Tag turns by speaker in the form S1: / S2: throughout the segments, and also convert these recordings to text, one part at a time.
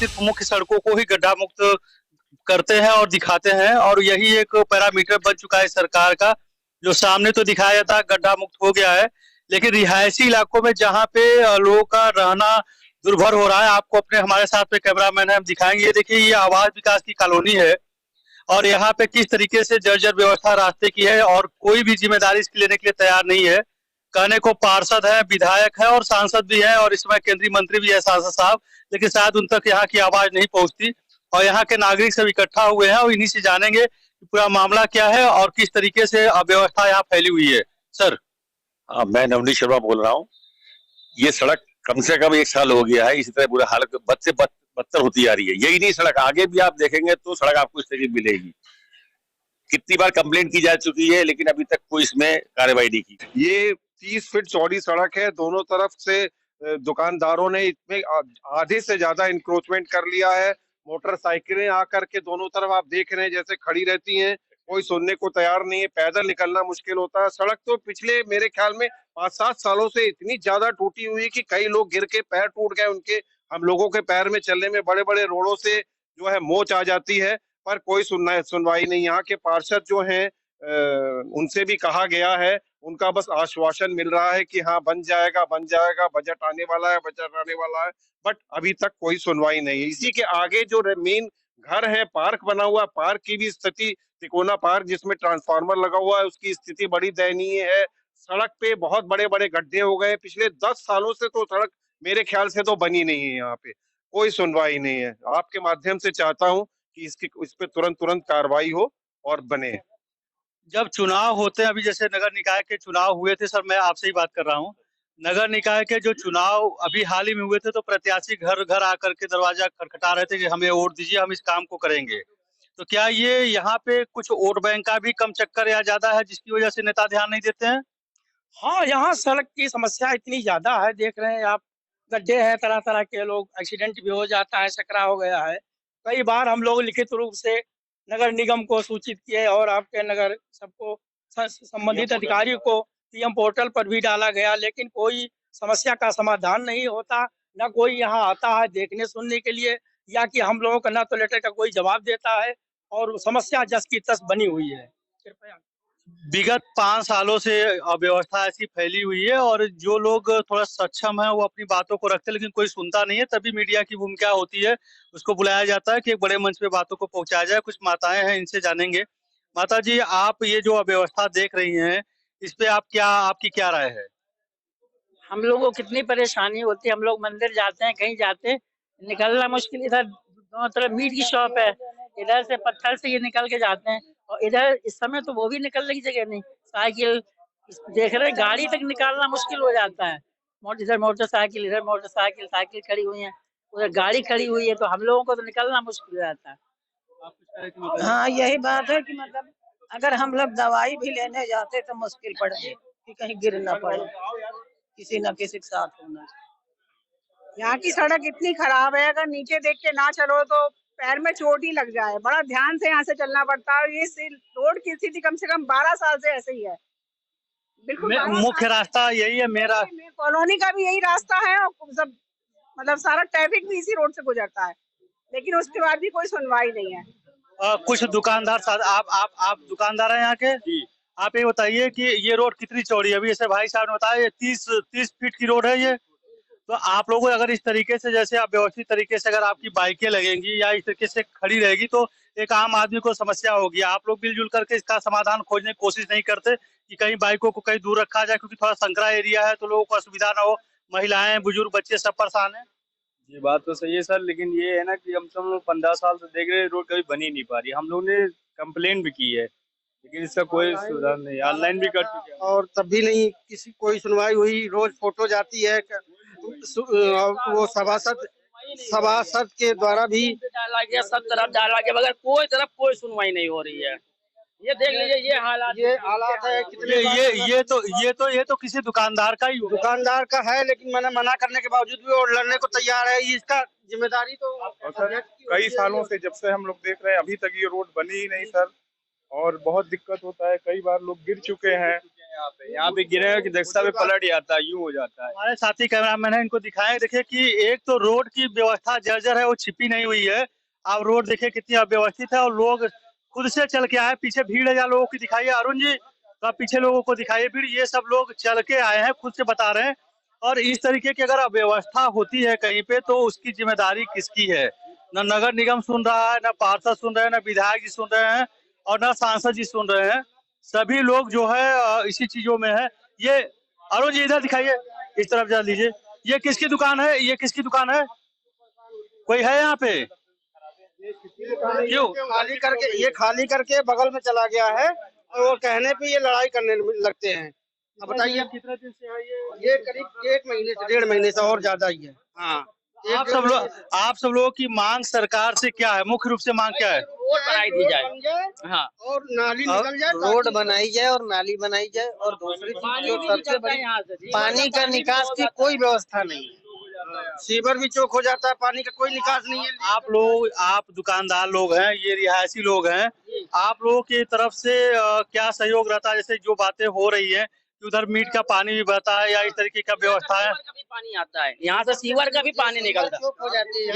S1: सिर्फ मुख्य सड़कों को ही गड्ढा मुक्त करते हैं और दिखाते हैं, और यही एक पैरामीटर बन चुका है सरकार का। जो सामने तो दिखाया जाता है गड्ढा मुक्त हो गया है, लेकिन रिहायशी इलाकों में जहाँ पे लोगों का रहना दुर्भर हो रहा है, आपको अपने हमारे साथ में कैमरामैन है, हम दिखाएंगे। ये देखिए, ये आवास विकास की कॉलोनी है, और यहाँ पे किस तरीके से जर्जर व्यवस्था रास्ते की है, और कोई भी जिम्मेदारी इसकी लेने के लिए तैयार नहीं है। कहने को पार्षद है, विधायक है और सांसद भी है, और इस समय केंद्रीय मंत्री भी है सांसद साहब, लेकिन शायद उन तक यहाँ की आवाज नहीं पहुंचती। और यहाँ के नागरिक सब इकट्ठा हुए हैं, और इन्हीं से जानेंगे कि पूरा मामला क्या है और किस तरीके से अव्यवस्था यहाँ फैली हुई है। सर।
S2: मैं नवनीत शर्मा बोल रहा हूँ। ये सड़क कम से कम 1 साल हो गया है, इसी तरह बुरा हालत बद से बदतर होती जा रही है। यही नहीं, सड़क आगे भी आप देखेंगे तो सड़क आपको इस तरीके मिलेगी। कितनी बार कंप्लेंट की जा चुकी है, लेकिन अभी तक कोई इसमें कार्रवाई नहीं की।
S3: ये 30 फीट चौड़ी सड़क है, दोनों तरफ से दुकानदारों ने इसमें आधे से ज्यादा इंक्रोचमेंट कर लिया है। मोटरसाइकिलें आकर के दोनों तरफ आप देख रहे हैं जैसे खड़ी रहती हैं, कोई सुनने को तैयार नहीं है। पैदल निकलना मुश्किल होता है। सड़क तो पिछले मेरे ख्याल में 5-7 सालों से इतनी ज्यादा टूटी हुई है कि कई लोग गिर के पैर टूट गए उनके। हम लोगों के पैर में चलने में बड़े बड़े रोडों से जो है मोच आ जाती है, पर कोई सुनवाई नहीं। यहाँ के पार्षद जो हैं उनसे भी कहा गया है, उनका बस आश्वासन मिल रहा है कि हाँ बन जाएगा, बजट आने वाला है, बट अभी तक कोई सुनवाई नहीं है। इसी के आगे जो मेन घर है, पार्क बना हुआ, पार्क की भी स्थिति, तिकोना पार्क जिसमें ट्रांसफार्मर लगा हुआ है, उसकी स्थिति बड़ी दयनीय है। सड़क पे बहुत बड़े बड़े गड्ढे हो गए। पिछले 10 सालों से तो सड़क मेरे ख्याल से तो बनी नहीं है। यहाँ पे कोई सुनवाई नहीं है। आपके माध्यम से चाहता हूँ कि इस पे तुरंत तुरंत कार्रवाई हो और बने।
S1: जब चुनाव होते हैं, अभी जैसे नगर निकाय के चुनाव हुए थे, सर मैं आपसे ही बात कर रहा हूँ। नगर निकाय के जो चुनाव अभी हाल ही में हुए थे, तो प्रत्याशी घर घर आकर के दरवाजा खटखटा रहे थे कि हमें वोट दीजिए, हम इस काम को करेंगे। तो क्या ये यहाँ पे कुछ वोट बैंक का भी कम चक्कर या ज्यादा है, जिसकी वजह से नेता ध्यान नहीं देते हैं?
S4: हाँ, यहाँ सड़क की समस्या इतनी ज्यादा है, देख रहे हैं आप, गड्ढे हैं तरह तरह के, लोग एक्सीडेंट भी हो जाता है, सकरा हो गया है। कई बार हम लोग लिखित रूप से नगर निगम को सूचित किए और आपके नगर सबको संबंधित अधिकारियों को पीएम पोर्टल पर भी डाला गया, लेकिन कोई समस्या का समाधान नहीं होता। न कोई यहाँ आता है देखने सुनने के लिए, या कि हम लोगों का न तो लेटर का कोई जवाब देता है, और समस्या जस की तस बनी हुई है। कृपया।
S1: विगत 5 सालों से अव्यवस्था ऐसी फैली हुई है, और जो लोग थोड़ा सक्षम है वो अपनी बातों को रखते हैं, लेकिन कोई सुनता नहीं है। तभी मीडिया की भूमिका होती है, उसको बुलाया जाता है कि एक बड़े मंच पे बातों को पहुंचाया जाए। कुछ माताएं हैं, इनसे जानेंगे। माता जी, आप ये जो अव्यवस्था देख रही हैं, इस पे आपकी क्या राय है?
S5: हम लोगों को कितनी परेशानी होती है। हम लोग मंदिर जाते हैं, कहीं जाते हैं, निकलना मुश्किल। इधर दोनों तरफ मीट की शॉप है, इधर से पत्थर से ये निकल के जाते हैं, और इधर इस समय तो वो भी निकलने की जगह नहीं। साइकिल देख रहे हैं, गाड़ी तक निकालना मुश्किल हो जाता है। इधर मोटरसाइकिल, इधर मोटरसाइकिल, साइकिल खड़ी हुई है, उधर गाड़ी खड़ी हुई है, तो हम लोगों को तो निकलना मुश्किल हो जाता है।
S6: हाँ, यही बात है कि मतलब अगर हम लोग दवाई भी लेने जाते तो मुश्किल पड़ गई कि कहीं गिर न पड़े, किसी न किसी के साथ होना।
S7: यहाँ की सड़क इतनी खराब है, अगर नीचे देख के ना चलो तो पैर में चोट ही लग जाए। बड़ा ध्यान से यहाँ से चलना पड़ता है। ये रोड की स्थिति कम से कम 12 साल से ऐसे ही है। बिल्कुल
S1: मुख्य रास्ता यही है, मेरा
S7: कॉलोनी का भी यही रास्ता है, और सब मतलब सारा ट्रैफिक भी इसी रोड से गुजरता है, लेकिन उसके बाद भी कोई सुनवाई नहीं है।
S1: कुछ दुकानदार आप दुकानदार हैं यहाँ के जी। आप ये बताइए कि ये रोड कितनी चौड़ी है? अभी जैसे भाई साहब ने बताया, ये 30 फीट की रोड है ये। तो आप लोग अगर इस तरीके से, जैसे आप व्यवस्थित तरीके से अगर आपकी बाइकें लगेंगी या इस तरीके से खड़ी रहेगी, तो एक आम आदमी को समस्या होगी। आप लोग मिलजुल करके इसका समाधान खोजने की कोशिश नहीं करते कि कहीं बाइकों को कहीं दूर रखा जाए, क्योंकि थोड़ा संकरा एरिया है, तो लोगों को असुविधा ना हो। महिलाएं, बुजुर्ग, बच्चे सब परेशान है।
S8: ये बात तो सही है सर, लेकिन ये है ना कि हम सब लोग 15 साल से देख रहे हैं, रोड कभी बनी नहीं पा रही। हम लोग ने कंप्लेन भी की है, लेकिन इसका कोई सुधार नहीं। ऑनलाइन भी कर चुके हैं
S4: और तब भी नहीं कोई सुनवाई हुई। रोज फोटो जाती है, वो सभासद के द्वारा भी
S5: डाला गया, सब तरफ डाला गया, मगर कोई तरफ कोई सुनवाई नहीं हो रही है। ये देख लीजिए, ये हालात
S4: है। कितने
S1: ये तो किसी दुकानदार का ही होगा।
S4: दुकानदार का है, लेकिन मैंने मना करने के बावजूद भी वो लड़ने को तैयार है। इसका जिम्मेदारी तो
S3: सर कई सालों से, जब से हम लोग देख रहे हैं, अभी तक ये रोड बनी ही नहीं सर, और बहुत दिक्कत होता है। कई बार लोग गिर चुके हैं,
S8: यहाँ पे गिरे कि दक्षता में पलट जाता है, यूं हो जाता है।
S1: हमारे साथी कैमरामैन है, इनको दिखाएं। देखिए कि एक तो रोड की व्यवस्था जर्जर है, वो छिपी नहीं हुई है। आप रोड देखिए कितनी अव्यवस्थित है, और लोग खुद से चल के आए। पीछे भीड़ है, जहाँ लोगों की दिखाइए अरुण जी, तो आप पीछे लोगों को दिखाइए भीड़। ये सब लोग चल के आए हैं, खुद से बता रहे हैं। और इस तरीके की अगर अव्यवस्था होती है कहीं पे, तो उसकी जिम्मेदारी किसकी है? न नगर निगम सुन रहा है, न पार्षद सुन रहे हैं, न विधायक जी सुन रहे हैं, और न सांसद जी सुन रहे हैं। सभी लोग जो है इसी चीजों में है। ये अरुण जी इधर दिखाइए, इस तरफ जा लीजिए। ये किसकी दुकान है? ये किसकी दुकान है? कोई है यहाँ पे? क्यों
S9: खाली करके बगल में चला गया है, और वो कहने पे ये लड़ाई करने लगते हैं। अब बताइए
S1: कितने दिन से है
S9: ये करीब 1 महीने से 1.5 महीने से और ज्यादा ही है। हाँ,
S1: आप सब लोगों की मांग सरकार से क्या है? मुख्य रूप से मांग क्या है?
S9: रोड बनाई दी जाए, हाँ, और नाली निकल जाए, रोड बनाई जाए और नाली बनाई जाए। और दूसरी चीज जो सबसे बड़ी, पानी का निकास की कोई व्यवस्था नहीं है। सीवर भी चौक हो जाता है, पानी का कोई निकास नहीं है।
S1: आप दुकानदार लोग हैं, ये रिहायशी लोग हैं, आप लोगों की तरफ से क्या सहयोग रहता है? जैसे जो बातें हो रही है कि उधर मीट का पानी भी बहता है, या इस तरीके का व्यवस्था है?
S10: भी पानी आता है, यहाँ से सीवर का भी पानी निकलता है।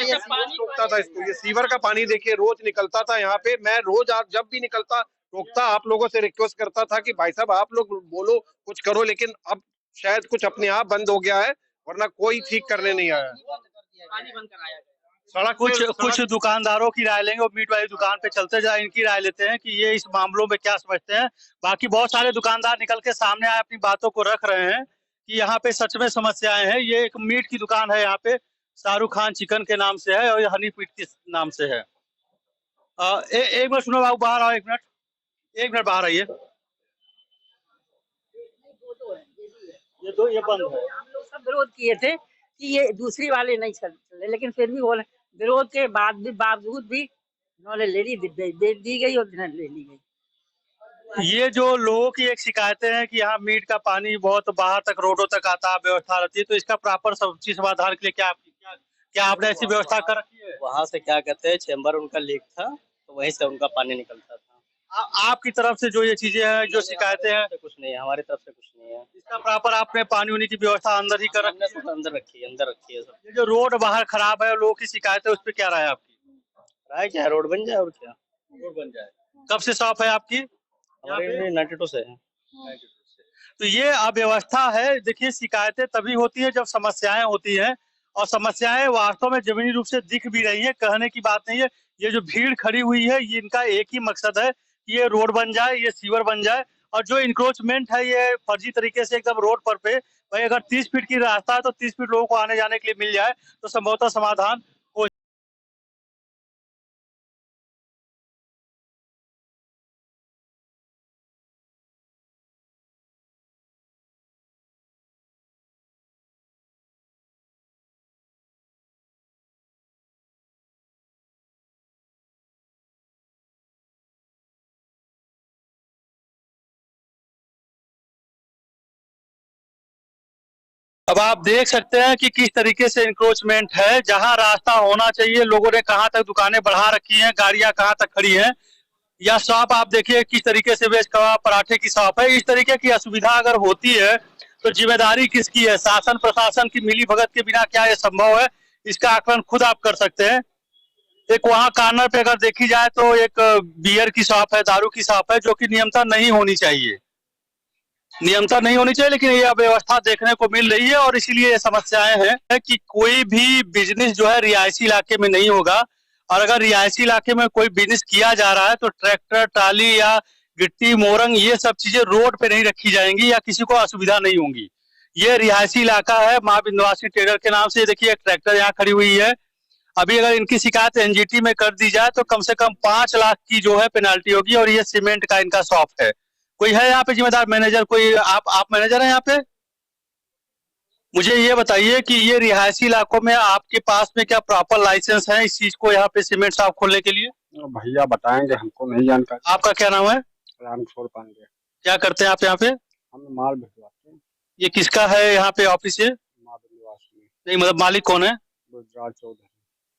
S3: ये पानी रोकता था इसको, ये सीवर का पानी देखिए रोज निकलता था यहाँ पे। मैं रोज आप जब भी निकलता रोकता, आप लोगों से रिक्वेस्ट करता था कि भाई साहब आप लोग बोलो, कुछ करो, लेकिन अब शायद कुछ अपने आप बंद हो गया है, वरना कोई ठीक करने नहीं आया।
S10: पानी बंद कराया गया।
S1: सड़क कुछ दुकानदारों की राय लेंगे, और मीट वाली दुकान पे चलते जाए, इनकी राय लेते हैं कि ये इस मामलों में क्या समझते हैं। बाकी बहुत सारे दुकानदार निकल के सामने आए, अपनी बातों को रख रहे हैं कि यहाँ पे सच में समस्याएं हैं। ये एक मीट की दुकान है, यहाँ पे शाहरुख खान चिकन के नाम से है, और ये हनी पीट के नाम से है। एक मिनट सुनो बाबू, बाहर आओ, एक मिनट बाहर आइए। ये बंद है।
S5: हम लोग सब विरोध किए थे कि ये दूसरी वाले नहीं चले, लेकिन फिर भी विरोध के बावजूद भी उन्होंने दे दी गई और ले ली गई।
S1: ये जो लोगों की एक शिकायतें हैं कि यहाँ मीट का पानी बहुत बाहर तक, रोडों तक आता है, व्यवस्था रहती है, तो इसका प्रॉपर सब्जी समाधान के लिए क्या आपने ऐसी व्यवस्था कर रखी है?
S10: वहाँ से क्या कहते हैं, चेम्बर उनका लीक था, तो वहीं से उनका पानी निकलता था।
S1: आपकी तरफ से जो ये चीजें हैं, जो शिकायतें हैं?
S10: कुछ नहीं है, हमारी तरफ से कुछ नहीं है।
S1: इसका प्रॉपर आपने पानी उनी की व्यवस्था अंदर ही कर रखी है?
S10: अंदर रखी है सब।
S1: ये जो रोड बाहर खराब है, लोगों की शिकायत है, उस पर क्या राय है आपकी?
S10: राय क्या है, रोड बन जाए और क्या।
S1: रोड बन जाए। कब से शॉप है आपकी?
S10: हमारे 92 से है।
S1: तो ये अव्यवस्था है। देखिए, शिकायतें तभी होती है जब समस्याएं होती हैं, और समस्याएं वास्तव में जमीनी रूप से दिख भी रही है, कहने की बात नहीं है। ये जो भीड़ खड़ी हुई है, ये इनका एक ही मकसद है कि ये रोड बन जाए, ये सीवर बन जाए, और जो इंक्रोचमेंट है ये फर्जी तरीके से एकदम रोड पर पे, भाई अगर 30 फीट की रास्ता है तो 30 फीट लोगों को आने जाने के लिए मिल जाए तो संभवतः समाधान हो। अब आप देख सकते हैं कि किस तरीके से इंक्रोचमेंट है। जहां रास्ता होना चाहिए, लोगों ने कहां तक दुकानें बढ़ा रखी हैं, गाड़ियां कहां तक खड़ी हैं। या शॉप आप देखिए किस तरीके से वेज कबाब पराठे की शॉप है। इस तरीके की असुविधा अगर होती है तो जिम्मेदारी किसकी है? शासन प्रशासन की मिली भगत के बिना क्या ये संभव है? इसका आकलन खुद आप कर सकते हैं। एक वहां कॉर्नर पे अगर देखी जाए तो एक बियर की शॉप है, दारू की शॉप है, जो कि नियमता नहीं होनी चाहिए, लेकिन ये अव्यवस्था देखने को मिल रही है, और इसीलिए ये समस्याएं हैं कि कोई भी बिजनेस जो है रिहायशी इलाके में नहीं होगा। और अगर रिहायशी इलाके में कोई बिजनेस किया जा रहा है तो ट्रैक्टर, ट्राली या गिट्टी, मोरंग, ये सब चीजें रोड पे नहीं रखी जाएंगी, या किसी को असुविधा नहीं होगी। ये रिहायशी इलाका है, माँ विंध्यवासिनी ट्रेडर के नाम से। देखिए, एक ट्रैक्टर यहाँ खड़ी हुई है। अभी अगर इनकी शिकायत एनजीटी में कर दी जाए तो कम से कम 5 लाख की जो है पेनाल्टी होगी, और ये सीमेंट का इनका शॉप है। कोई है यहाँ पे जिम्मेदार मैनेजर? कोई आप मैनेजर हैं यहाँ पे? मुझे ये बताइए कि ये रिहायशी इलाकों में आपके पास में क्या प्रॉपर लाइसेंस है इस चीज को, यहाँ पे सीमेंट शॉप खोलने के लिए?
S9: भैया बताएंगे, हमको नहीं जानकारी।
S1: आपका क्या नाम है?
S9: रामकिशोर पांडे।
S1: क्या करते हैं आप यहाँ पे?
S9: हम माल भिजवाते हैं।
S1: ये किसका है यहाँ पे ऑफिस? ये
S9: माँ विंध्यवासिनी।
S1: नहीं, मतलब मालिक कौन है?
S9: ब्रिजराज चौधरी।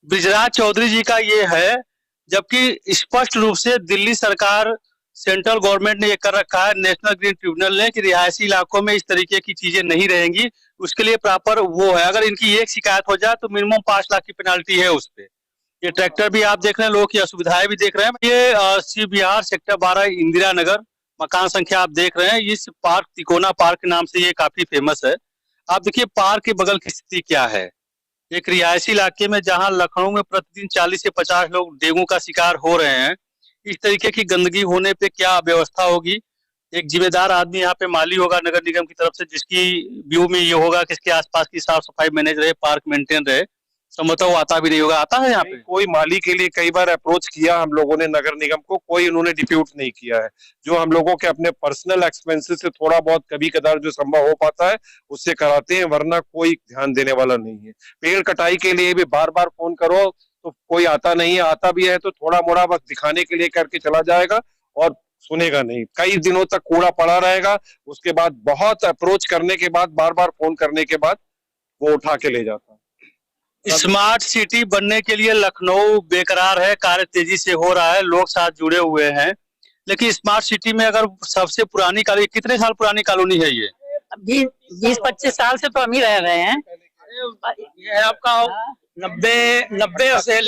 S1: ब्रिजराज चौधरी जी का ये है, जबकि स्पष्ट रूप से दिल्ली सरकार सेंट्रल गवर्नमेंट ने ये कर रखा है, नेशनल ग्रीन ट्रिब्यूनल ने, कि रिहायशी इलाकों में इस तरीके की चीजें नहीं रहेंगी। उसके लिए प्रॉपर वो है, अगर इनकी एक शिकायत हो जाए तो मिनिमम 5 लाख की पेनाल्टी है उस पे। ये ट्रैक्टर भी आप देख रहे हैं, लोगों की असुविधाएं भी देख रहे हैं। ये शिव विहार सेक्टर 12 इंदिरा नगर, मकान संख्या आप देख रहे हैं। इस पार्क तिकोना पार्क के नाम से ये काफी फेमस है। आप देखिए पार्क के बगल की स्थिति क्या है। एक रिहायशी इलाके में जहां लखनऊ में प्रतिदिन 40 से 50 लोग डेंगू का शिकार हो रहे हैं, इस तरीके की गंदगी होने पे क्या व्यवस्था होगी। एक जिम्मेदार आदमी यहाँ पे माली होगा नगर निगम की तरफ से, जिसकी व्यू में ये होगा कि इसके आसपास की साफ सफाई मैनेज रहे, पार्क मेंटेन रहे। संभवतः वो आता भी नहीं होगा। आता है यहाँ पे
S3: कोई माली के लिए कई बार अप्रोच किया हम लोगों ने नगर निगम को, कोई उन्होंने डिप्यूट नहीं किया है। जो हम लोगों के अपने पर्सनल एक्सपेंसेस से थोड़ा बहुत कभी कदार जो संभव हो पाता है उससे कराते हैं, वरना कोई ध्यान देने वाला नहीं है। पेड़ कटाई के लिए भी बार बार फोन करो तो कोई आता नहीं है, आता भी है तो थोड़ा मोड़ा बस दिखाने के लिए करके चला जाएगा और सुनेगा नहीं। कई दिनों तक कूड़ा पड़ा रहेगा, उसके बाद बहुत अप्रोच करने के बाद, बार बार फोन करने के बाद वो उठा के ले जाता है।
S1: स्मार्ट सिटी बनने के लिए लखनऊ बेकरार है, कार्य तेजी से हो रहा है, लोग साथ जुड़े हुए हैं। लेकिन स्मार्ट सिटी में अगर सबसे पुरानी कॉलोनी, कितने साल पुरानी कॉलोनी है ये?
S5: 20-25 साल से तो हम ही रह रहे हैं।
S4: ये आपका 90 से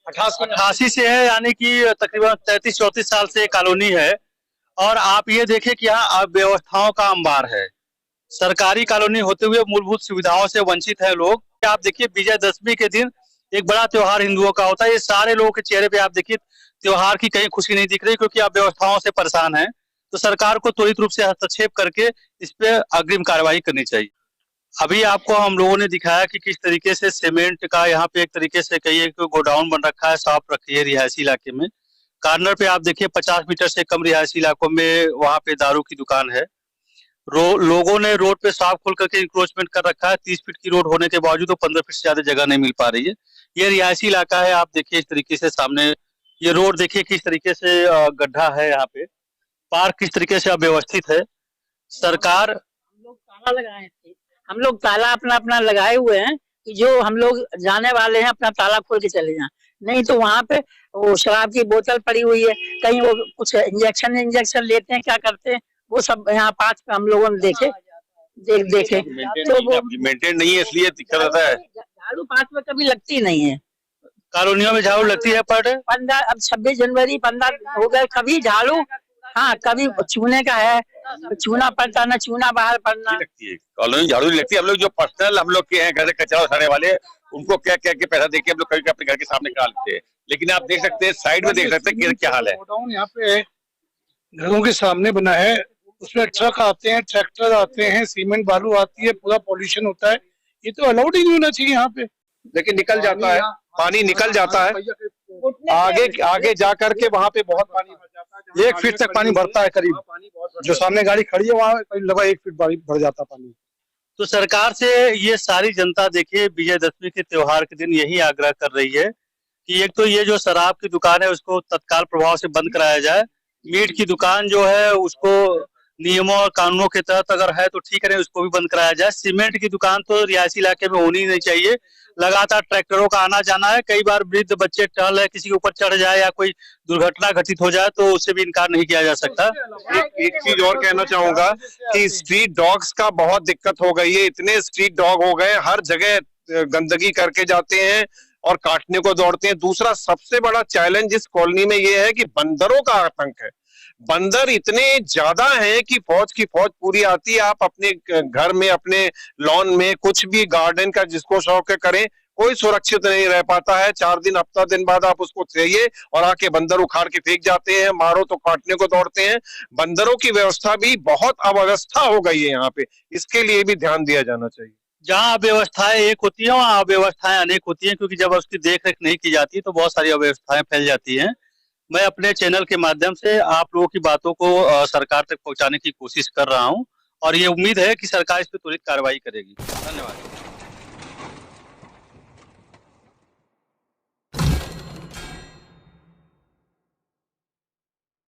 S1: 88 से है, यानी कि तकरीबन 33-34 साल से कॉलोनी है। और आप ये देखिए कि यहाँ अव्यवस्थाओं का अंबार है। सरकारी कॉलोनी होते हुए मूलभूत सुविधाओं से वंचित है लोग। आप देखिए विजयदशमी के दिन एक बड़ा त्योहार हिंदुओं का होता है, ये सारे लोगों के चेहरे पे आप देखिए त्योहार की कहीं खुशी नहीं दिख रही, क्योंकि अव्यवस्थाओं से परेशान है। तो सरकार को त्वरित रूप से हस्तक्षेप करके इस पे अग्रिम कार्रवाई करनी चाहिए। अभी आपको हम लोगों ने दिखाया कि किस तरीके से सीमेंट का यहाँ पे एक तरीके से कहिए कि गोडाउन बन रखा है, शॉप रखी है रिहायशी इलाके में। कॉर्नर पे आप देखिए 50 मीटर से कम रिहायशी इलाकों में वहाँ पे दारू की दुकान है। लोगों ने रोड पे शॉप खोल करके इंक्रोचमेंट कर रखा है। 30 फीट की रोड होने के बावजूद तो 15 फीट से ज्यादा जगह नहीं मिल पा रही है। ये रिहायशी इलाका है, आप देखिए इस तरीके से सामने ये रोड देखिए किस तरीके से गड्ढा है, यहाँ पे पार्क किस तरीके से अव्यवस्थित है। सरकार
S5: हम लोग ताला अपना लगाए हुए हैं कि जो हम लोग जाने वाले हैं अपना ताला खोल के चले जाएं, नहीं तो वहाँ पे वो शराब की बोतल पड़ी हुई है, कहीं वो कुछ इंजेक्शन लेते हैं, क्या करते हैं वो सब यहाँ पास पे हम लोगों ने देखे
S2: तो वो मेंटेन नहीं है, इसलिए दिक्कत होता है।
S5: झाड़ू पास में कभी लगती नहीं है,
S1: कॉलोनियों में झाड़ू लगती है पर
S5: 15 अब 26 जनवरी 15 हो गए, कभी झाड़ू, हाँ कभी चूने का है, चूना पड़ता ना चूना बाहर पड़ना
S2: लगती है। कॉलोनी झाड़ू नहीं लगती। हम लोग जो पर्सनल हम लोग के हैं घर कचरा उठाने वाले, उनको क्या क्या के पैसा देके हम लोग कभी अपने घर के सामने निकाल लेते हैं। लेकिन आप देख सकते हैं साइड में, देख सकते हैं क्या हाल है।
S11: यहाँ पे घरों के सामने बना है, उसमें ट्रक आते हैं, ट्रैक्टर आते हैं, सीमेंट बालू आती है, पूरा पॉल्यूशन होता है। ये तो अलाउड ही नहीं होना चाहिए यहाँ पे।
S3: लेकिन निकल जाता है, पानी निकल जाता है आगे जा करके, वहाँ पे बहुत पानी भर जाता है।
S11: 1 फीट तक पानी भरता है करीब, जो सामने गाड़ी खड़ी है वहाँ लगभग 1 फीट भर जाता पानी।
S1: तो सरकार से ये सारी जनता देखिए विजयदशमी के त्योहार के दिन यही आग्रह कर रही है कि एक तो ये जो शराब की दुकान है उसको तत्काल प्रभाव से बंद कराया जाए। मीट की दुकान जो है उसको नियमों और कानूनों के तहत अगर है तो ठीक है, उसको भी बंद कराया जाए। सीमेंट की दुकान तो रिहायशी इलाके में होनी नहीं चाहिए। लगातार ट्रैक्टरों का आना जाना है, कई बार वृद्ध बच्चे टहल है, किसी के ऊपर चढ़ जाए या कोई दुर्घटना घटित हो जाए तो उससे भी इनकार नहीं किया जा सकता।
S3: एक चीज और कहना चाहूंगा कि स्ट्रीट डॉग्स का बहुत दिक्कत हो गई है। इतने स्ट्रीट डॉग हो गए, हर जगह गंदगी करके जाते हैं और काटने को दौड़ते हैं। दूसरा सबसे बड़ा चैलेंज इस कॉलोनी में ये है कि बंदरों का आतंक है। बंदर इतने ज्यादा हैं कि फौज की फौज पूरी आती है। आप अपने घर में, अपने लॉन में कुछ भी गार्डन का जिसको शौक है करें, कोई सुरक्षित नहीं रह पाता है। 4 दिन हफ्ता दिन बाद आप उसको चाहिए और आके बंदर उखाड़ के फेंक जाते हैं, मारो तो काटने को दौड़ते हैं। बंदरों की व्यवस्था भी बहुत अव्यवस्था हो गई है यहाँ पे, इसके लिए भी ध्यान दिया जाना चाहिए।
S1: जहाँ अव्यवस्थाएं एक होती है वहाँ अव्यवस्थाएं अनेक होती हैं, क्योंकि जब उसकी देख रेख नहीं की जाती तो बहुत सारी अव्यवस्थाएं फैल जाती हैं। मैं अपने चैनल के माध्यम से आप लोगों की बातों को सरकार तक पहुंचाने की कोशिश कर रहा हूं और ये उम्मीद है कि सरकार इस पर त्वरित कार्रवाई करेगी। धन्यवाद।